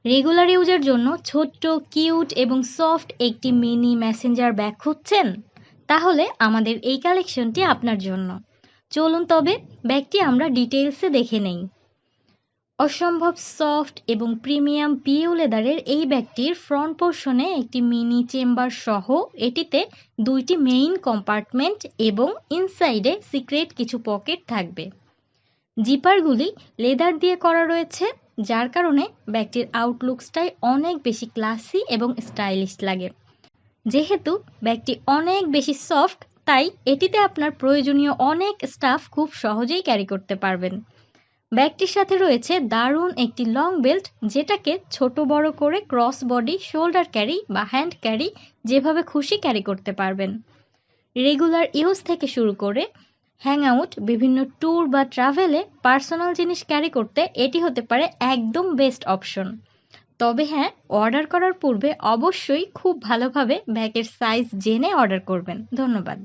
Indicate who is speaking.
Speaker 1: Regular ইউজের জন্য ছোট্ট, কিউট এবং সফট একটি মিনি মেসেঞ্জার ব্যাগ খুঁজছেন? তাহলে আমাদের এই কালেকশনটি আপনার জন্য। চলুন তবে ব্যাগটি আমরা ডিটেইলসে দেখে নেই। অসম্ভব সফট এবং প্রিমিয়াম পিইউ লেদারের এই ব্যাগটির ফ্রন্ট পোর্শনে একটি মিনি চেম্বার সহ এটিতে 2টি মেইন কম্পার্টমেন্ট এবং ইনসাইডে সিক্রেট কিছু পকেট থাকবে। জিপারগুলি লেদার দিয়ে করা রয়েছে, যার কারণে ব্যাগটির আউটলুকসটাই অনেক বেশি ক্লাসি এবং স্টাইলিশ লাগে। যেহেতু ব্যাগটি অনেক বেশি সফট, তাই এটিতে আপনার প্রয়োজনীয় অনেক স্টাফ খুব সহজেই ক্যারি করতে পারবেন। ব্যাগটির সাথে রয়েছে দারুণ একটি লং বেল্ট, যেটাকে ছোট বড় করে ক্রস বডি, শোল্ডার ক্যারি বা হ্যান্ড ক্যারি যেভাবে খুশি ক্যারি করতে পারবেন। রেগুলার ইউজ থেকে শুরু করে হ্যাংআউট, বিভিন্ন ট্যুর বা ট্রাভেলে পার্সোনাল জিনিস ক্যারি করতে এটি হতে পারে একদম বেস্ট অপশন। তবে হ্যাঁ, অর্ডার করার পূর্বে অবশ্যই খুব ভালোভাবে ব্যাগের সাইজ জেনে অর্ডার করবেন। ধন্যবাদ।